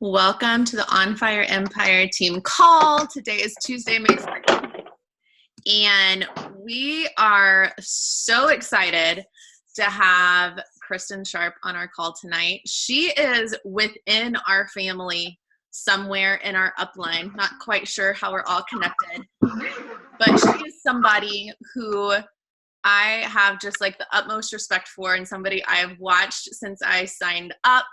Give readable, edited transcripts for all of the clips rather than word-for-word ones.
Welcome to the On Fire Empire team call. Today is Tuesday, May 2nd, and we are so excited to have Kristen Sharp on our call tonight. She is within our family somewhere in our upline. Not quite sure how we're all connected, but she is somebody who I have just like the utmost respect for, and somebody I've watched since I signed up,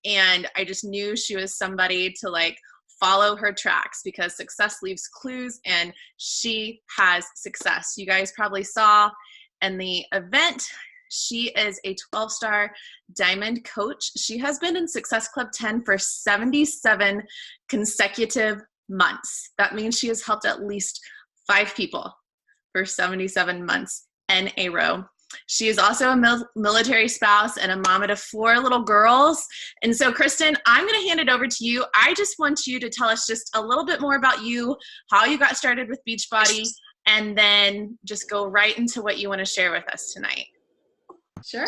and I just knew she was somebody to like follow her tracks because success leaves clues, and she has success. You guys probably saw in the event, she is a 12-star diamond coach. She has been in Success Club 10 for 77 consecutive months. That means she has helped at least 5 people for 77 months in a row. She is also a military spouse and a mama to 4 little girls. And so, Kristen, I'm going to hand it over to you. I just want you to tell us just a little bit more about you, how you got started with Beachbody, and then just go right into what you want to share with us tonight. Sure.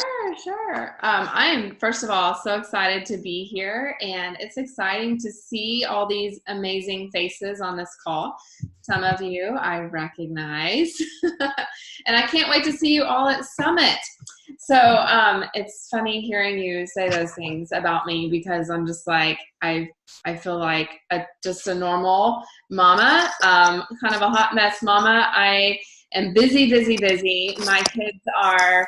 I am, first of all, so excited to be here, and it's exciting to see all these amazing faces on this call. Some of you I recognize, and I can't wait to see you all at Summit. So it's funny hearing you say those things about me because I'm just like, I feel like just a normal mama, kind of a hot mess mama. I am busy. My kids are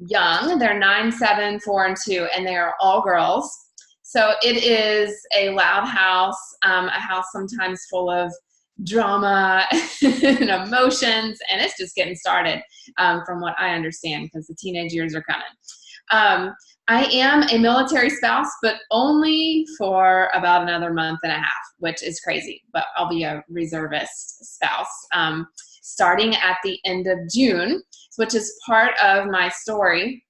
young. They're 9, 7, 4, and 2, and they are all girls. So it is a loud house, a house sometimes full of drama and emotions, and it's just getting started from what I understand because the teenage years are coming. I am a military spouse, but only for about another month and a half, which is crazy, but I'll be a reservist spouse starting at the end of June, which is part of my story.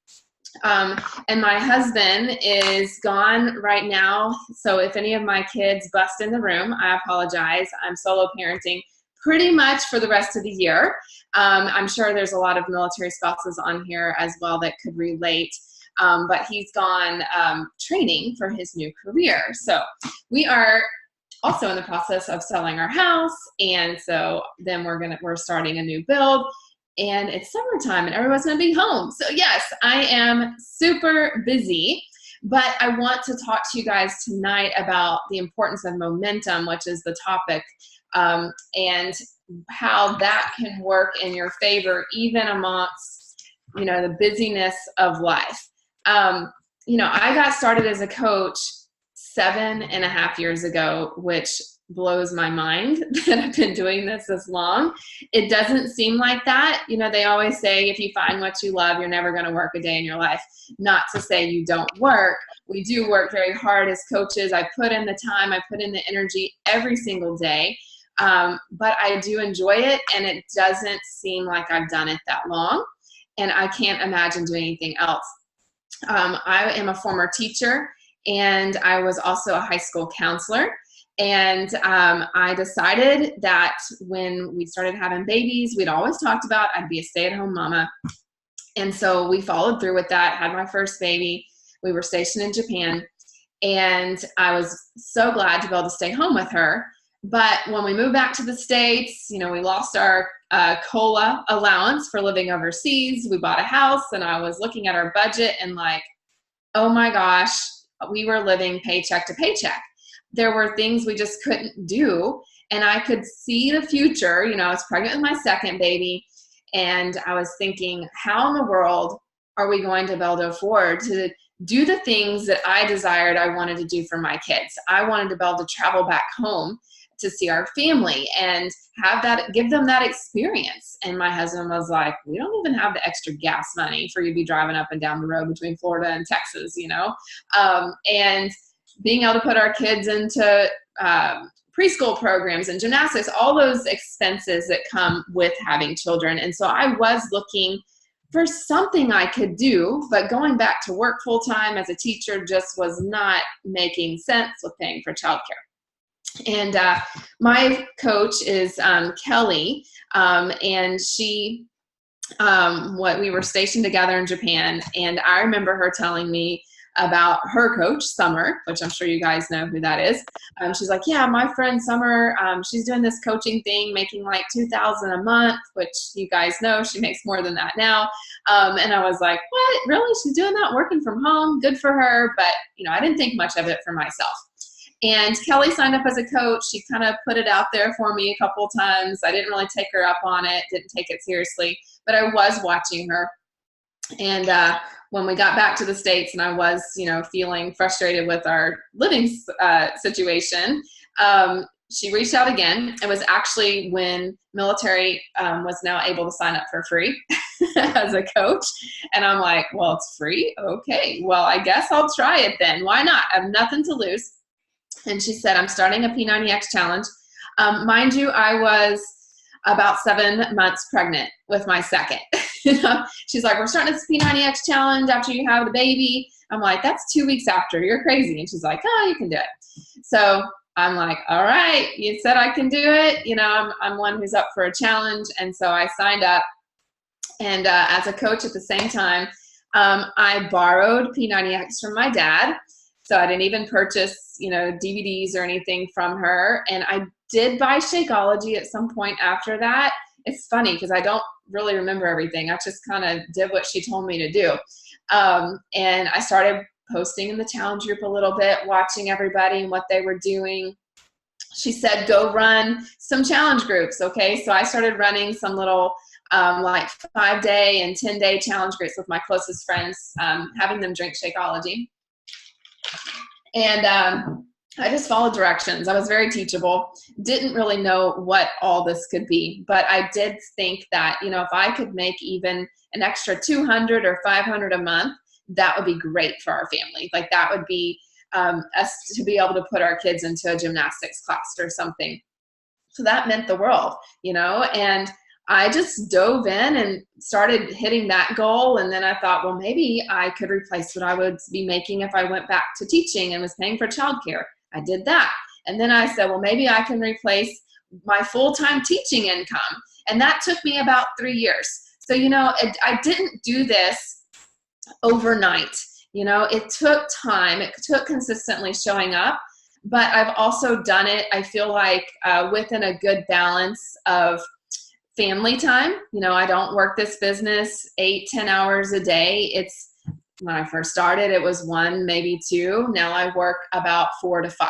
And my husband is gone right now. So if any of my kids bust in the room, I apologize. I'm solo parenting pretty much for the rest of the year. I'm sure there's a lot of military spouses on here as well that could relate. But he's gone training for his new career. So we are also in the process of selling our house. And so then we're starting a new build. And it's summertime and everyone's going to be home. So yes, I am super busy, but I want to talk to you guys tonight about the importance of momentum, which is the topic, and how that can work in your favor, even amongst, the busyness of life. I got started as a coach 7.5 years ago, which blows my mind that I've been doing this long. It doesn't seem like that. They always say if you find what you love, you're never going to work a day in your life. Not to say you don't work. We do work very hard as coaches. I put in the time, I put in the energy every single day. But I do enjoy it, and it doesn't seem like I've done it that long. And I can't imagine doing anything else. I am a former teacher, and I was also a high school counselor. And I decided that when we started having babies, we'd always talked about I'd be a stay-at-home mama. And so we followed through with that, had my first baby. We were stationed in Japan, and I was so glad to be able to stay home with her. But when we moved back to the States, we lost our COLA allowance for living overseas. We bought a house, and I was looking at our budget and like, oh my gosh, we were living paycheck to paycheck. There were things we just couldn't do. And I could see the future. I was pregnant with my second baby. And I was thinking, how in the world are we going to be able to afford to do the things that I desired I wanted to do for my kids? I wanted to be able to travel back home to see our family and give them that experience. And my husband was like, we don't even have the extra gas money for you to be driving up and down the road between Florida and Texas, and being able to put our kids into preschool programs and gymnastics, all those expenses that come with having children. And so I was looking for something I could do, but going back to work full time as a teacher just was not making sense with paying for childcare. And my coach is Kelly, and she, we were stationed together in Japan, and I remember her telling me, about her coach, Summer, which I'm sure you guys know who that is. She's like, yeah, my friend Summer, she's doing this coaching thing, making like $2,000 a month, which you guys know she makes more than that now. And I was like, what? Really? She's doing that working from home? Good for her. But, I didn't think much of it for myself. And Kelly signed up as a coach. She kind of put it out there for me a couple of times. I didn't really take her up on it, didn't take it seriously, but I was watching her. And when we got back to the States and I was, feeling frustrated with our living situation, she reached out again. It was actually when military was now able to sign up for free as a coach. And I'm like, well, it's free? Okay, well, I guess I'll try it then. Why not? I have nothing to lose. And she said, I'm starting a P90X challenge. Mind you, I was about 7 months pregnant with my second. She's like, we're starting this P90X challenge after you have the baby. I'm like, that's 2 weeks after. You're crazy. And she's like, oh, you can do it. So I'm like, all right, you said I can do it. I'm one who's up for a challenge. And so I signed up. And as a coach at the same time, I borrowed P90X from my dad. So I didn't even purchase, DVDs or anything from her. And I did buy Shakeology at some point after that. It's funny because I don't really remember everything. I just kind of did what she told me to do. And I started posting in the challenge group a little bit, watching everybody and what they were doing. She said, go run some challenge groups. Okay. So I started running some little like 5-day and 10-day challenge groups with my closest friends, having them drink Shakeology. And I just followed directions. I was very teachable. Didn't really know what all this could be, but I did think that, if I could make even an extra $200 or $500 a month, that would be great for our family. Like that would be us to be able to put our kids into a gymnastics class or something. So that meant the world, and I just dove in and started hitting that goal. And then I thought, well, maybe I could replace what I would be making if I went back to teaching and was paying for childcare. I did that. And then I said, well, maybe I can replace my full-time teaching income. And that took me about 3 years. So, I didn't do this overnight. It took time. It took consistently showing up. But I've also done it, I feel like, within a good balance of family time. I don't work this business 8-10 hours a day. When I first started, it was 1, maybe 2. Now I work about 4 to 5.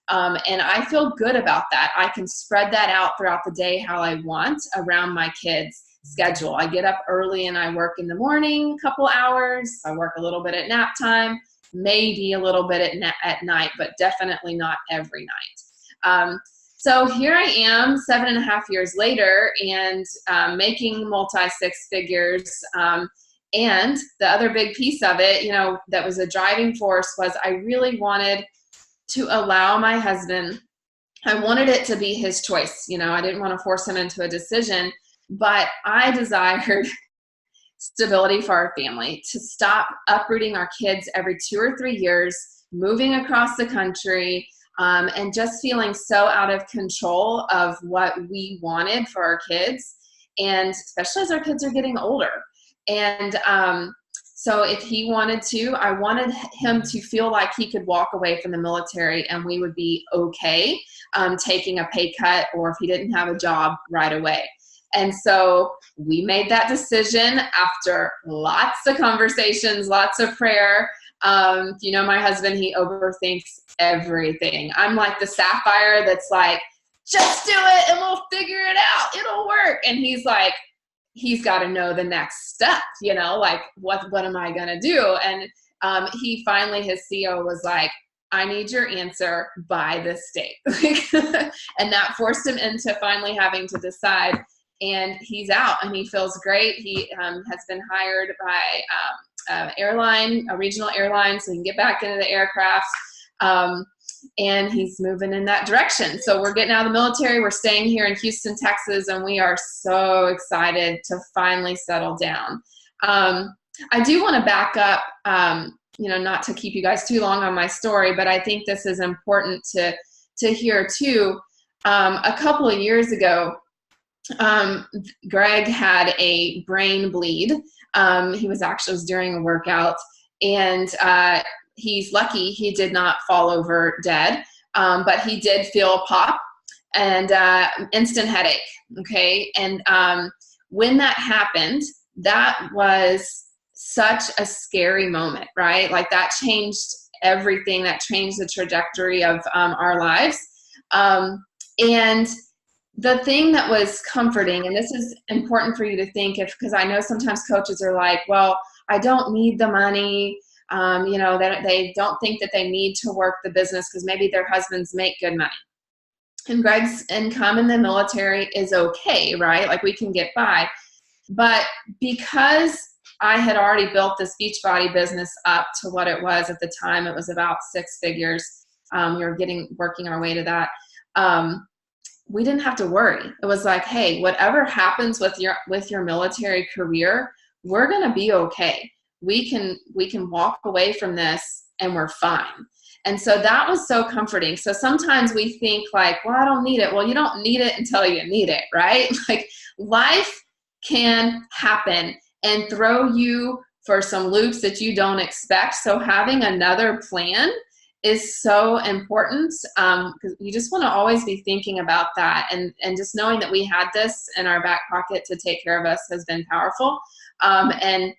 And I feel good about that. I can spread that out throughout the day how I want around my kids' schedule. I get up early and I work in the morning, a couple hours. I work a little bit at nap time, maybe a little bit at night, but definitely not every night. So here I am 7.5 years later and making multi-6 figures. And the other big piece of it, that was a driving force was I really wanted to allow my husband, I wanted it to be his choice. I didn't want to force him into a decision, but I desired stability for our family, to stop uprooting our kids every 2 or 3 years, moving across the country, and just feeling so out of control of what we wanted for our kids, and especially as our kids are getting older. And so if he wanted to, I wanted him to feel like he could walk away from the military and we would be okay taking a pay cut, or if he didn't have a job right away. And so we made that decision after lots of conversations, lots of prayer. My husband, he overthinks everything. I'm like the sapphire that's like, just do it and we'll figure it out. It'll work. And he's like, he's got to know the next step, like what am I going to do? And he finally, his CO was like, I need your answer by this date. And that forced him into finally having to decide. And he's out and he feels great. He has been hired by a regional airline, so he can get back into the aircraft. And he's moving in that direction. So we're getting out of the military. We're staying here in Houston, Texas, and we are so excited to finally settle down. I do want to back up, not to keep you guys too long on my story, but I think this is important to hear too. A couple of years ago, Greg had a brain bleed. He was during a workout, and he's lucky he did not fall over dead, but he did feel a pop and instant headache. Okay. And when that happened, that was such a scary moment, right? Like that changed everything, that changed the trajectory of our lives. And the thing that was comforting, and this is important for you to think, because I know sometimes coaches are like, well, I don't need the money. That they don't think that they need to work the business because maybe their husbands make good money. And Greg's income in the military is okay, right? Like we can get by. But because I had already built this Beachbody business up to what it was at the time, it was about 6 figures. We were working our way to that. We didn't have to worry. It was like, hey, whatever happens with your military career, we're going to be okay. We can walk away from this and we're fine. And so that was so comforting. So sometimes we think like, well, I don't need it. Well, you don't need it until you need it, right? Like life can happen and throw you for some loops that you don't expect. So having another plan is so important, because you just want to always be thinking about that. And just knowing that we had this in our back pocket to take care of us has been powerful. And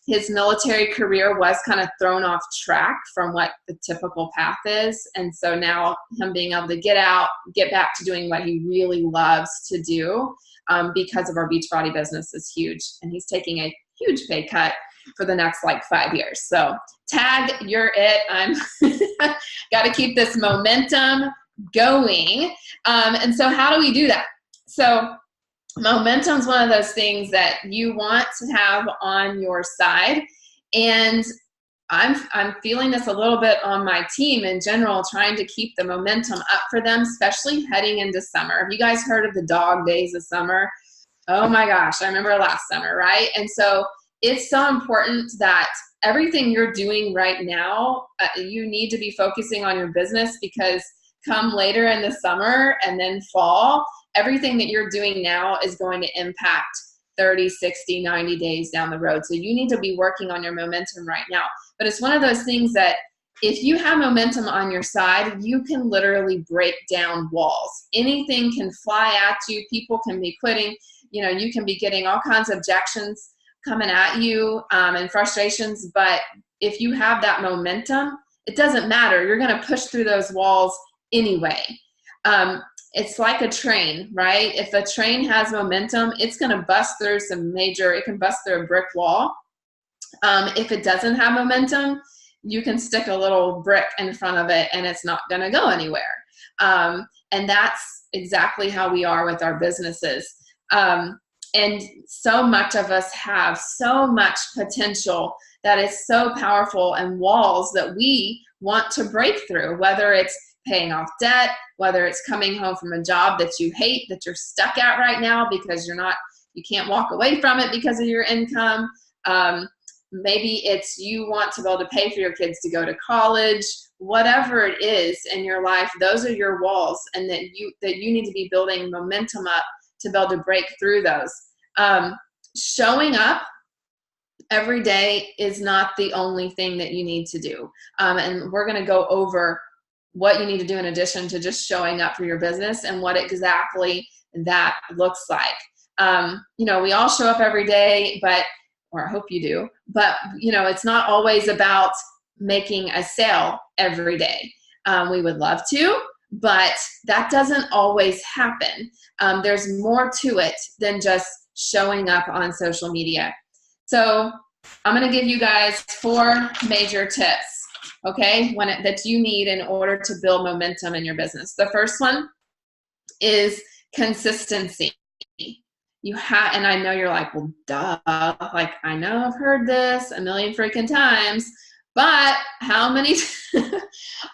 his military career was kind of thrown off track from what the typical path is. And so now him being able to get back to doing what he really loves to do, because of our Beachbody business is huge. And he's taking a huge pay cut for the next 5 years. So tag, you're it. I'm got to keep this momentum going. And so how do we do that? So momentum is one of those things that you want to have on your side. And I'm feeling this a little bit on my team in general, trying to keep the momentum up for them, especially heading into summer. Have you guys heard of the dog days of summer? Oh my gosh, I remember last summer, right? And so it's so important that everything you're doing right now, you need to be focusing on your business, because come later in the summer and then fall, everything that you're doing now is going to impact 30, 60, 90 days down the road. So you need to be working on your momentum right now. But it's one of those things that if you have momentum on your side, you can literally break down walls. Anything can fly at you. People can be quitting. You can be getting all kinds of objections coming at you, and frustrations. But if you have that momentum, it doesn't matter. You're going to push through those walls anyway. It's like a train, right? If a train has momentum, it's going to bust through it can bust through a brick wall. If it doesn't have momentum, you can stick a little brick in front of it and it's not going to go anywhere. And that's exactly how we are with our businesses. And so much of us have so much potential that is so powerful, and walls that we want to break through, whether it's paying off debt, whether it's coming home from a job that you hate, that you're stuck at right now because you can't walk away from it because of your income. Maybe it's you want to be able to pay for your kids to go to college, whatever it is in your life, those are your walls, and that you need to be building momentum up to be able to break through those. Showing up every day is not the only thing that you need to do. And we're going to go over what you need to do in addition to just showing up for your business and what exactly that looks like. We all show up every day, or I hope you do, but it's not always about making a sale every day. We would love to, but that doesn't always happen. There's more to it than just showing up on social media. So I'm going to give you guys 4 major tips, okay, that you need in order to build momentum in your business. The first one is consistency. And I know you're like, well, duh, like I know I've heard this a million freaking times, but how many,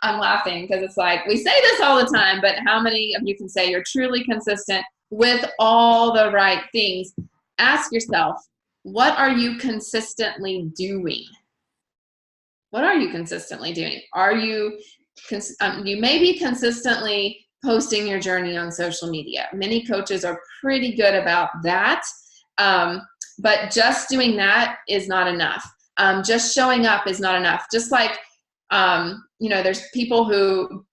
I'm laughing because it's like, we say this all the time, but how many of you can say you're truly consistent with all the right things? Ask yourself, what are you consistently doing? What are you consistently doing? You may be consistently posting your journey on social media. Many coaches are pretty good about that, but just doing that is not enough. Just showing up is not enough. Just like There's people who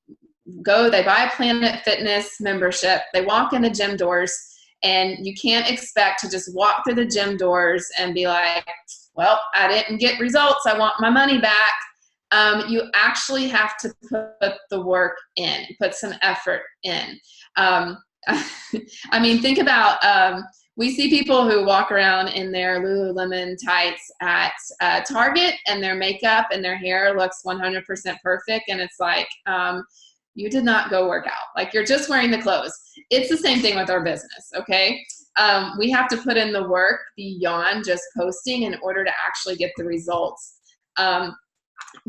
they buy a Planet Fitness membership, they walk in the gym doors, and you can't expect to just walk through the gym doors and be like, well, I didn't get results, I want my money back. You actually have to put the work in, put some effort in. Think about, we see people who walk around in their Lululemon tights at Target, and their makeup and their hair looks 100% perfect, and it's like, you did not go work out. Like, you're just wearing the clothes. It's the same thing with our business, okay? We have to put in the work beyond just posting in order to actually get the results.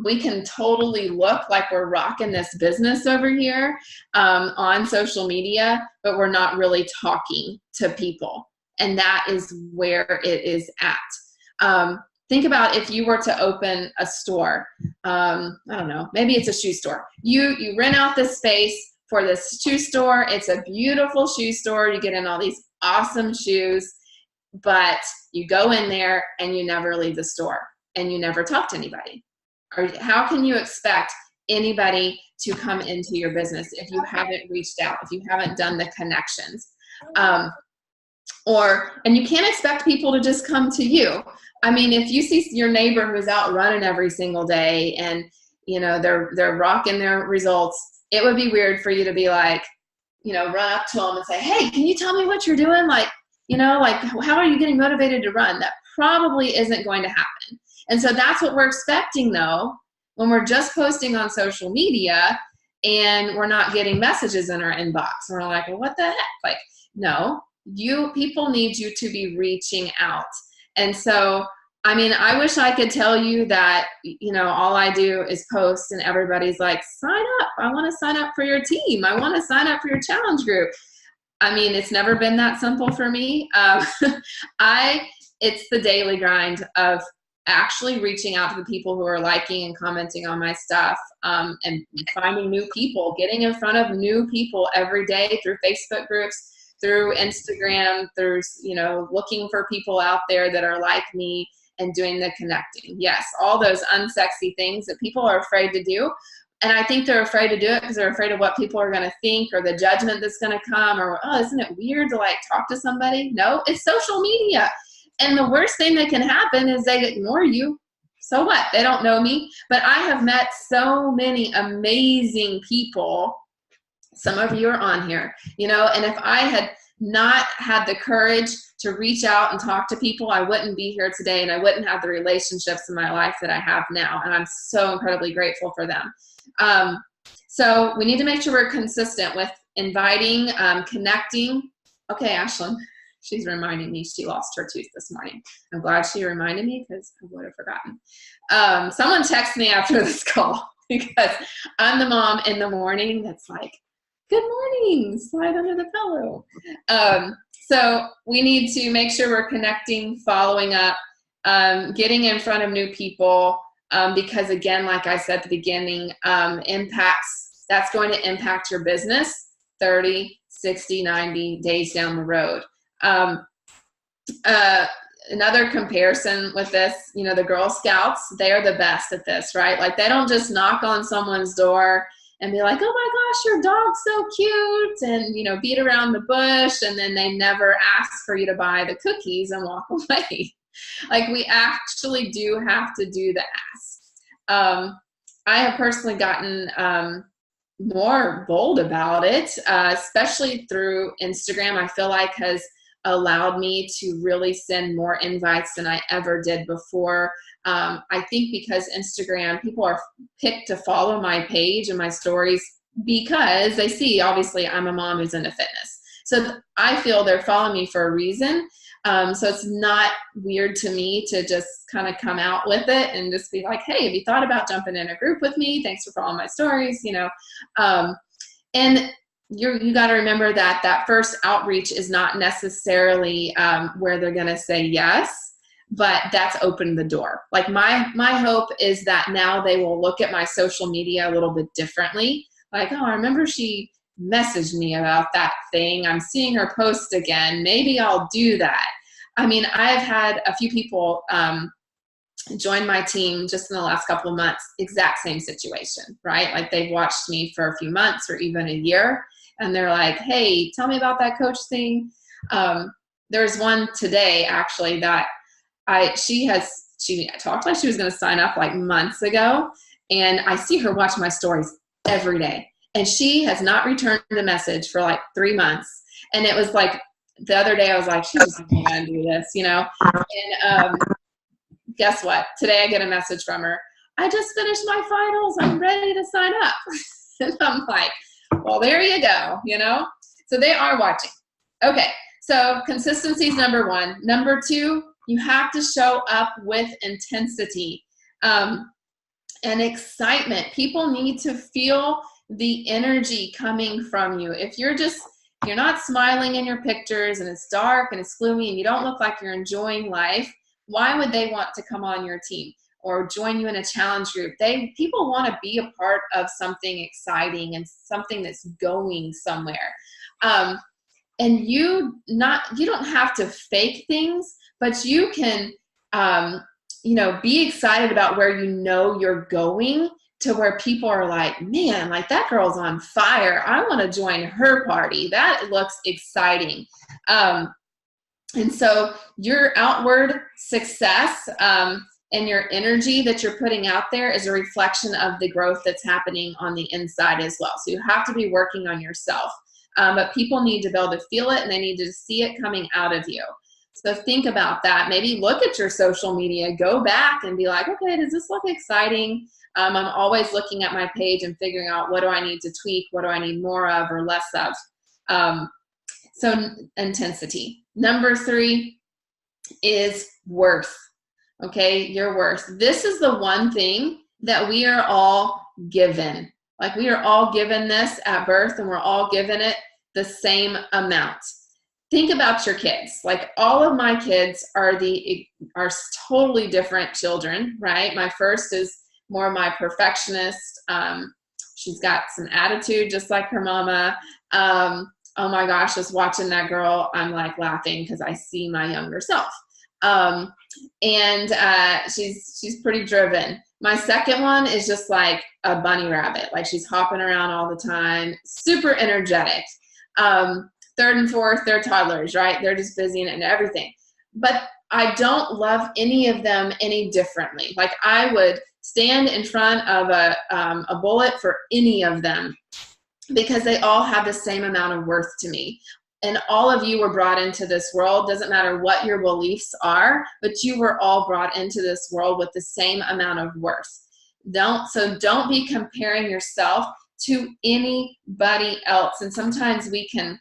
We can totally look like we're rocking this business over here on social media, but we're not really talking to people. And that is where it is at. Think about if you were to open a store. I don't know, maybe it's a shoe store. You rent out this space for this shoe store. It's a beautiful shoe store. You get in all these awesome shoes, but you go in there and you never leave the store and you never talk to anybody. Or how can you expect anybody to come into your business if you haven't reached out, if you haven't done the connections? And you can't expect people to just come to you. If you see your neighbor who's out running every single day and they're rocking their results, it would be weird for you to be like, run up to them and say, hey, can you tell me what you're doing? How are you getting motivated to run? That probably isn't going to happen. And so that's what we're expecting, though, when we're just posting on social media and we're not getting messages in our inbox. And we're like, well, what the heck? No, people need you to be reaching out. And so, I wish I could tell you that, all I do is post and everybody's like, sign up. I want to sign up for your team. I want to sign up for your challenge group. It's never been that simple for me. It's the daily grind of actually reaching out to the people who are liking and commenting on my stuff, and finding new people, getting in front of new people every day through Facebook groups, through Instagram, through, looking for people out there that are like me and doing the connecting. Yes, all those unsexy things that people are afraid to do. And I think they're afraid to do it because they're afraid of what people are going to think, or the judgment that's going to come, or, oh, isn't it weird to talk to somebody? No, it's social media. And the worst thing that can happen is they ignore you. So what? They don't know me. But I have met so many amazing people. Some of you are on here, and if I had not had the courage to reach out and talk to people, I wouldn't be here today, and I wouldn't have the relationships in my life that I have now. And I'm so incredibly grateful for them. So we need to make sure we're consistent with inviting, connecting. Okay, Ashlyn. She's reminding me she lost her tooth this morning. I'm glad she reminded me because I would have forgotten. Someone texted me after this call because I'm the mom in the morning that's like, good morning, slide under the pillow. So we need to make sure we're connecting, following up, getting in front of new people, because again, like I said at the beginning, that's going to impact your business 30, 60, 90 days down the road. Another comparison with this, the Girl Scouts, they are the best at this, right? They don't just knock on someone's door and be like, oh my gosh, your dog's so cute, and, beat around the bush, and then they never ask for you to buy the cookies and walk away. We actually do have to do the ask. I have personally gotten more bold about it, especially through Instagram. I feel like has allowed me to really send more invites than I ever did before. I think because Instagram, people are picked to follow my page and my stories because they see, obviously, I'm a mom who's into fitness. So I feel they're following me for a reason. So it's not weird to me to just kind of come out with it and just be like, hey, have you thought about jumping in a group with me? Thanks for following my stories, And you got to remember that first outreach is not necessarily where they're going to say yes, but that's opened the door. My hope is that now they will look at my social media a little bit differently. Oh, I remember she messaged me about that thing. I'm seeing her post again. Maybe I'll do that. I've had a few people joined my team just in the last couple of months, exact same situation, right? Like they've watched me for a few months or even a year, and they're like, hey, tell me about that coach thing. There's one today actually that she talked like she was going to sign up like months ago, and I see her watch my stories every day, and she has not returned the message for like 3 months. And it was like the other day I was like, she's just not going to do this, you know? And guess what? Today I get a message from her. I just finished my finals. I'm ready to sign up. And I'm like, well, there you go, you know? So they are watching. Okay, so consistency is number one. Number two, you have to show up with intensity and excitement. People need to feel the energy coming from you. If you're not smiling in your pictures and it's dark and it's gloomy and you don't look like you're enjoying life, why would they want to come on your team or join you in a challenge group? People want to be a part of something exciting and something that's going somewhere. And you don't have to fake things, but you can, be excited about where you're going, to where people are like, man, like that girl's on fire. I want to join her party. That looks exciting. And so your outward success and your energy that you're putting out there is a reflection of the growth that's happening on the inside as well. So you have to be working on yourself. But people need to be able to feel it, and they need to see it coming out of you. So think about that. Maybe look at your social media, go back and be like, okay, does this look exciting? I'm always looking at my page and figuring out, what do I need to tweak? What do I need more of or less of? So intensity. Number three is worth. Okay, your worth. This is the one thing that we are all given. Like we are all given this at birth, and we're all given it the same amount. Think about your kids. Like all of my kids are totally different children, right? My first is more my perfectionist. She's got some attitude just like her mama. Oh my gosh, just watching that girl, I'm like laughing because I see my younger self. She's pretty driven. My second one is just like a bunny rabbit. Like she's hopping around all the time, super energetic. Third and fourth, they're toddlers, right? They're just busy and everything. But I don't love any of them any differently. Like I would stand in front of a bullet for any of them, because they all have the same amount of worth to me. And all of you were brought into this world. Doesn't matter what your beliefs are, but you were all brought into this world with the same amount of worth. Don't be comparing yourself to anybody else. And sometimes we can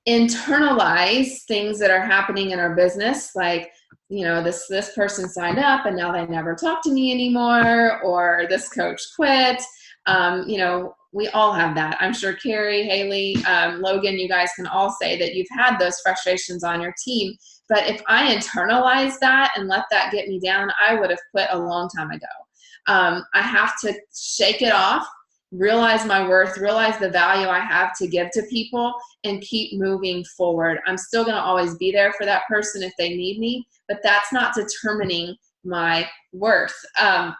internalize things that are happening in our business, like, this person signed up and now they never talk to me anymore, or this coach quit. We all have that. I'm sure Carrie, Haley, Logan, you guys can all say that you've had those frustrations on your team. But if I internalize that and let that get me down, I would have quit a long time ago. I have to shake it off, realize my worth, realize the value I have to give to people, and keep moving forward. I'm still going to always be there for that person if they need me, but that's not determining my worth. And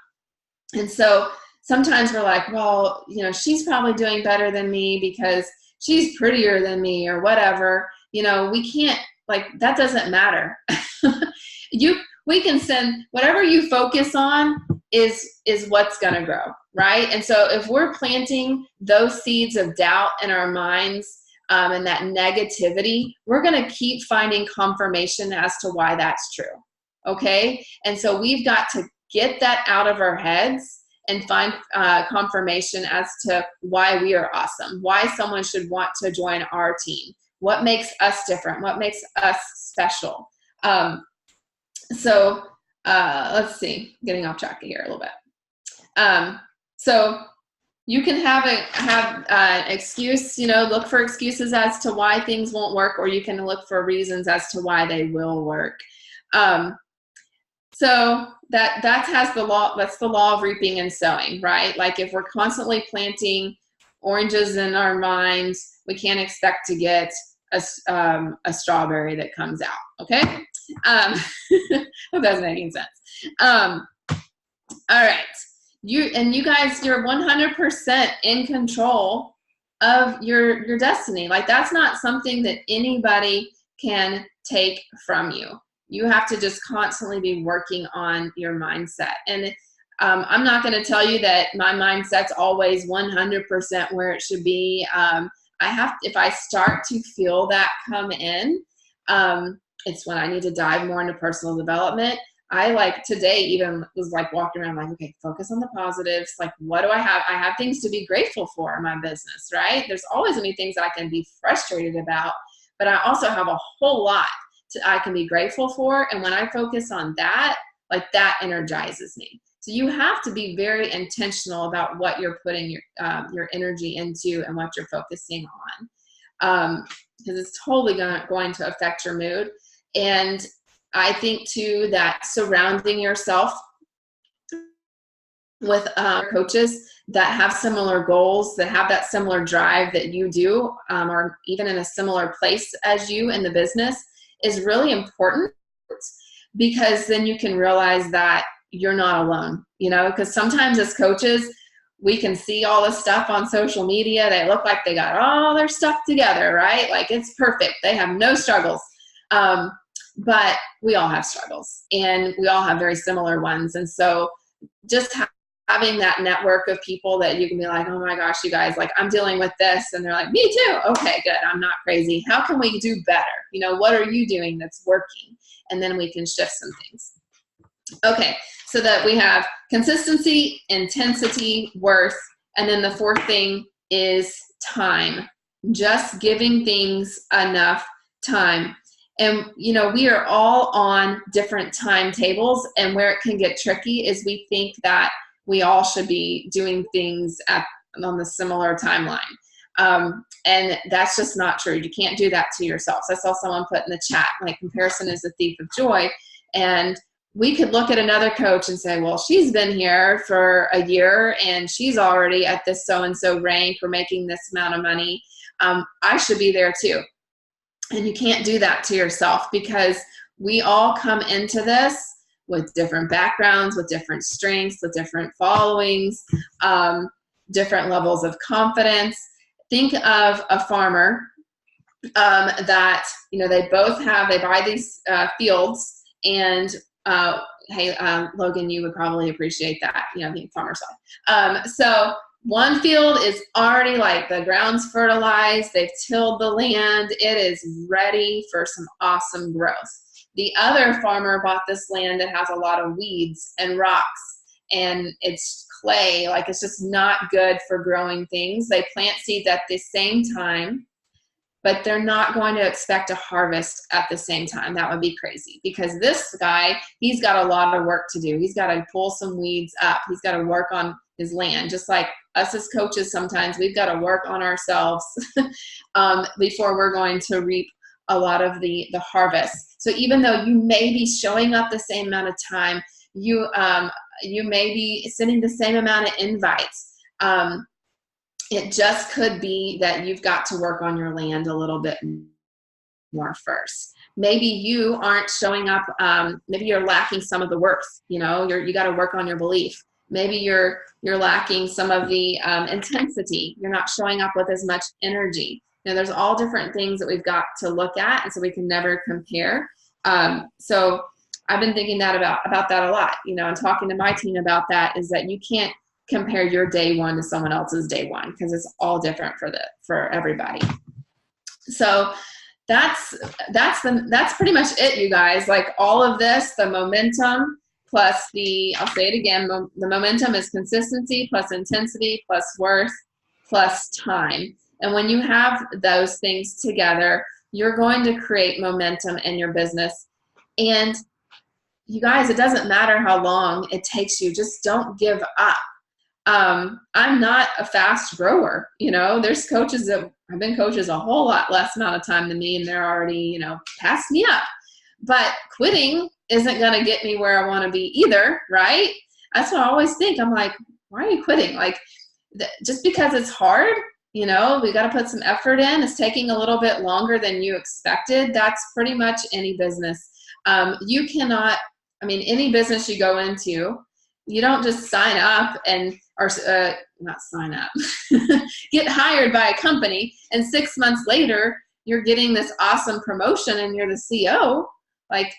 so sometimes we're like, well, she's probably doing better than me because she's prettier than me or whatever. We can't, like, that doesn't matter. We can send whatever you focus on is what's going to grow, right? And so if we're planting those seeds of doubt in our minds and that negativity, we're going to keep finding confirmation as to why that's true. Okay. And so we've got to get that out of our heads and find confirmation as to why we are awesome, why someone should want to join our team, what makes us different, what makes us special. Let's see, getting off track here a little bit. So you can have an excuse, look for excuses as to why things won't work, or you can look for reasons as to why they will work. So that's the law of reaping and sowing, right? Like if we're constantly planting oranges in our minds, we can't expect to get a strawberry that comes out. Okay. Hope that's making sense. All right. You guys, you're 100% in control of your destiny. Like, that's not something that anybody can take from you. You have to just constantly be working on your mindset. And I'm not going to tell you that my mindset's always 100% where it should be. If I start to feel that come in, it's when I need to dive more into personal development. I like today even was like walking around like, okay, focus on the positives. Like, what do I have? I have things to be grateful for in my business, right? There's always gonna be things that I can be frustrated about, but I also have a whole lot I can be grateful for. And when I focus on that, like, that energizes me. So you have to be very intentional about what you're putting your energy into and what you're focusing on, because it's totally going to affect your mood. And I think too that surrounding yourself with coaches that have similar goals, that have that similar drive that you do, or even in a similar place as you in the business, is really important, because then you can realize that you're not alone, because sometimes as coaches, we can see all this stuff on social media. They look like they got all their stuff together, right? Like, it's perfect. They have no struggles. But we all have struggles, and we all have very similar ones. And so just having that network of people that you can be like, oh my gosh, you guys, like, I'm dealing with this. And they're like, me too. Okay, good. I'm not crazy. How can we do better? What are you doing that's working? And then we can shift some things. Okay, so that we have consistency, intensity, worth, and then the fourth thing is time. Just giving things enough time. And, we are all on different timetables, and where it can get tricky is we think that we all should be doing things on the similar timeline. And that's just not true. You can't do that to yourself. So I saw someone put in the chat, like, comparison is the thief of joy. And we could look at another coach and say, well, she's been here for a year and she's already at this so-and-so rank or making this amount of money. I should be there too. And you can't do that to yourself, because we all come into this with different backgrounds, with different strengths, with different followings, different levels of confidence. Think of a farmer that, they buy these fields, and hey, Logan, you would probably appreciate that, being farmer side. So one field is already, like, the ground's fertilized, they've tilled the land, it is ready for some awesome growth. The other farmer bought this land that has a lot of weeds and rocks, and it's clay, like, it's just not good for growing things. They plant seeds at the same time, but they're not going to expect a harvest at the same time. That would be crazy, because this guy, he's got a lot of work to do. He's got to pull some weeds up. He's got to work on his land. Just like us as coaches, sometimes we've got to work on ourselves before we're going to reap a lot of the harvest. So even though you may be showing up the same amount of time, you may be sending the same amount of invites. It just could be that you've got to work on your land a little bit more first. Maybe you aren't showing up. Maybe you're lacking some of the worth. You got to work on your belief. Maybe you're lacking some of the intensity. You're not showing up with as much energy. There's all different things that we've got to look at, and so we can never compare. So I've been thinking about that a lot. And talking to my team about that, is that you can't compare your day one to someone else's day one, because it's all different for everybody. So that's pretty much it, you guys. Like, all of this, the momentum plus I'll say it again, the momentum is consistency plus intensity plus worth plus time. And when you have those things together, you're going to create momentum in your business. And you guys, it doesn't matter how long it takes you, just don't give up. I'm not a fast grower. There's coaches that have been coaches a whole lot less amount of time than me, and they're already, past me up. But quitting isn't going to get me where I want to be either, right? That's what I always think. I'm like, why are you quitting? Like, just because it's hard, we got to put some effort in. It's taking a little bit longer than you expected. That's pretty much any business. You cannot, I mean, any business you go into, you don't just sign up or not sign up, get hired by a company, and 6 months later, you're getting this awesome promotion and you're the CEO. Like,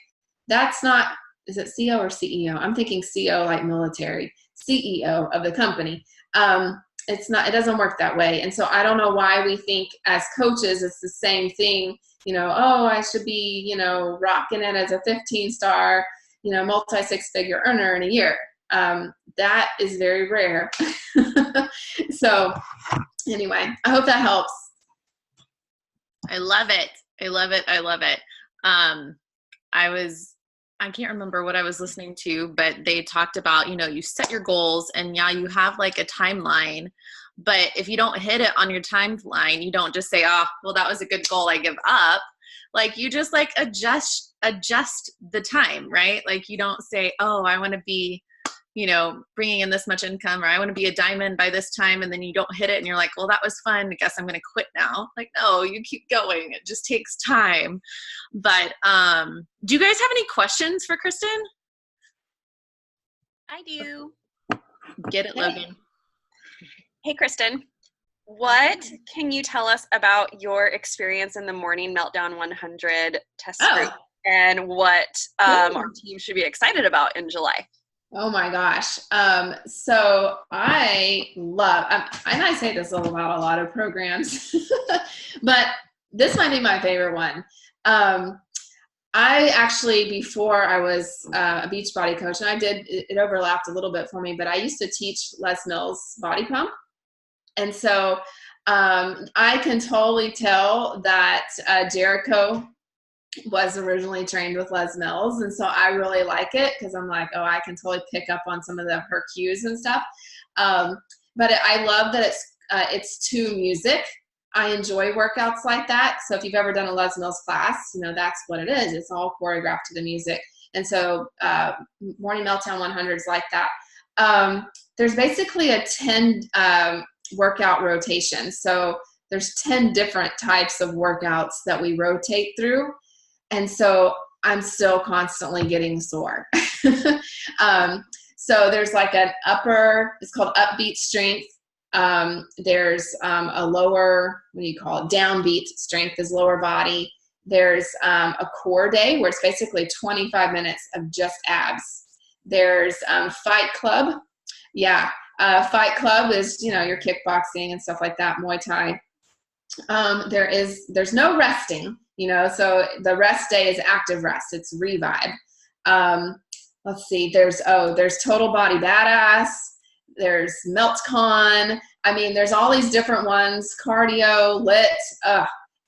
that's not, is it CO or CEO? I'm thinking CO like military, CEO of the company. It's not, it doesn't work that way. And so I don't know why we think as coaches, it's the same thing, oh, I should be, rocking it as a 15-star, multi-six-figure earner in a year. That is very rare. So anyway, I hope that helps. I love it. I love it. I love it. I can't remember what I was listening to, but they talked about, you set your goals and yeah, you have like a timeline, but if you don't hit it on your timeline, you don't just say, oh, well, that was a good goal, I give up. Like, you just like adjust the time, right? Like, you don't say, oh, I want to be, bringing in this much income, or I want to be a diamond by this time. And then you don't hit it and you're like, well, that was fun, I guess I'm going to quit now. Like, no, you keep going. It just takes time. But do you guys have any questions for Kristen? I do. Get it, Logan. Hey, Kristen, what can you tell us about your experience in the Morning Meltdown 100 test group and what our team should be excited about in July? Oh my gosh. So I love, and I say this about a lot of programs, but this might be my favorite one. I actually, before I was a Beachbody coach, and it overlapped a little bit for me, but I used to teach Les Mills body pump. And so I can totally tell that Jericho was originally trained with Les Mills, and so I really like it because I'm like, oh, I can totally pick up on some of her cues and stuff. But I love that it's to music. I enjoy workouts like that. So if you've ever done a Les Mills class, that's what it is. It's all choreographed to the music. And so Morning Meltdown 100 is like that. There's basically a 10 workout rotation. So there's 10 different types of workouts that we rotate through. And so I'm still constantly getting sore. So there's like it's called upbeat strength. There's a lower, downbeat strength is lower body. There's a core day where it's basically 25 minutes of just abs. There's Fight Club. Yeah. Fight Club is, your kickboxing and stuff like that, Muay Thai. There's no resting, so the rest day is active rest. It's revive. Let's see, there's Total Body Badass. There's MeltCon. There's all these different ones, cardio, lit.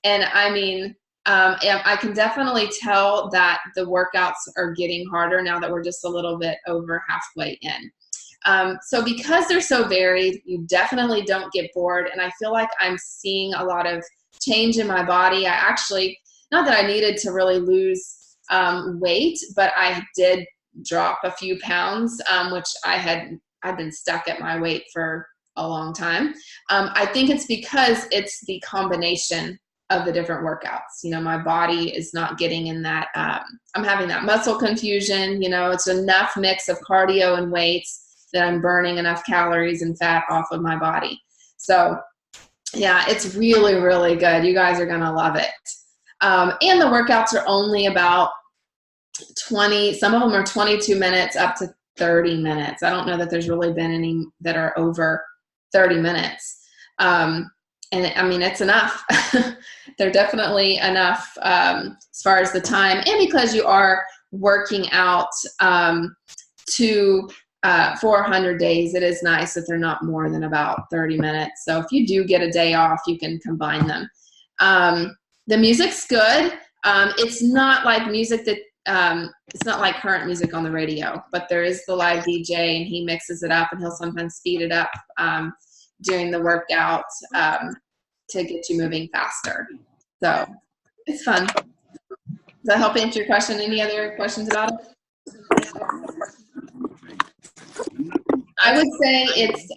And I can definitely tell that the workouts are getting harder now that we're just a little bit over halfway in. So because they're so varied, you definitely don't get bored. And I feel like I'm seeing a lot of change in my body. I actually, not that I needed to really lose weight, but I did drop a few pounds, which I'd been stuck at my weight for a long time. I think it's because it's the combination of the different workouts. My body is not getting in that, I'm having that muscle confusion. It's enough mix of cardio and weights that I'm burning enough calories and fat off of my body. So yeah, it's really, really good. You guys are going to love it. And the workouts are only about 20, some of them are 22 minutes up to 30 minutes. I don't know that there's really been any that are over 30 minutes. And it's enough. They're definitely enough as far as the time. And because you are working out for 100 days, it is nice that they're not more than about 30 minutes. So if you do get a day off, you can combine them. The music's good. It's not like music that, it's not like current music on the radio, but there is the live DJ and he mixes it up and he'll sometimes speed it up during the workout to get you moving faster. So it's fun. Does that help answer your question? Any other questions about it? I would say it's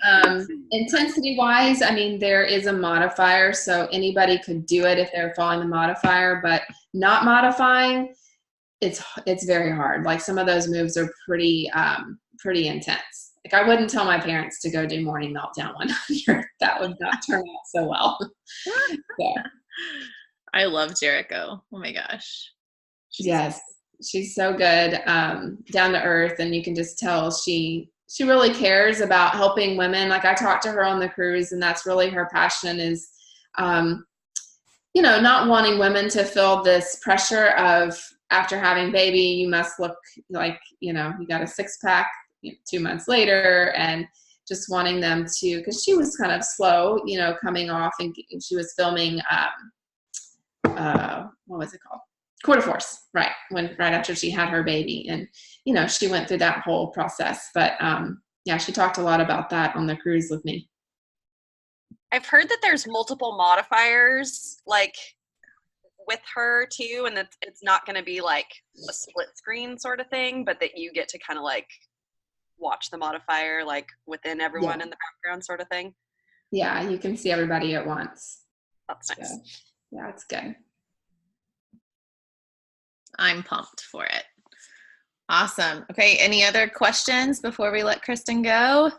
intensity-wise, there is a modifier, so anybody could do it if they're following the modifier, but not modifying, it's very hard. Like some of those moves are pretty intense. Like I wouldn't tell my parents to go do morning meltdown 100. That would not turn out so well. So. I love Jericho. Oh my gosh. Yes, she's so good, down to earth, and you can just tell she really cares about helping women. Like I talked to her on the cruise, and that's really her passion is, not wanting women to feel this pressure of after having baby, you must look like, you got a six pack 2 months later, and just wanting them to, because she was kind of slow, coming off, and she was filming, what was it called? Quarter Force, right after she had her baby, and she went through that whole process. But she talked a lot about that on the cruise with me. I've heard that there's multiple modifiers like with her too, and that it's not going to be like a split screen sort of thing, but that you get to kind of like watch the modifier like within everyone in the background sort of thing. Yeah, you can see everybody at once. That's nice. So, yeah, it's good. I'm pumped for it. Awesome. Okay, any other questions before we let Kristen go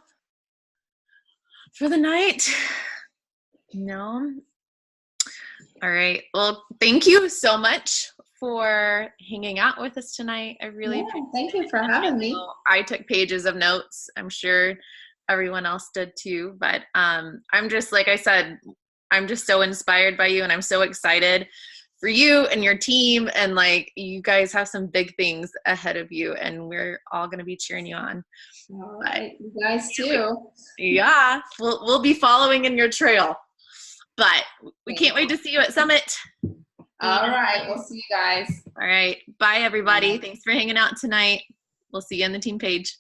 for the night? No? All right. Well, thank you so much for hanging out with us tonight. I really appreciate it. Thank you for having me. I took pages of notes. I'm sure everyone else did too. But I'm just, like I said, I'm just so inspired by you, and I'm so excited for you and your team. And like, you guys have some big things ahead of you, and we're all going to be cheering you on. All right. You guys too. Yeah. We'll be following in your trail. But we can't wait to see you at Summit. All right. We'll see you guys. All right. Bye, everybody. Thanks for hanging out tonight. We'll see you on the team page.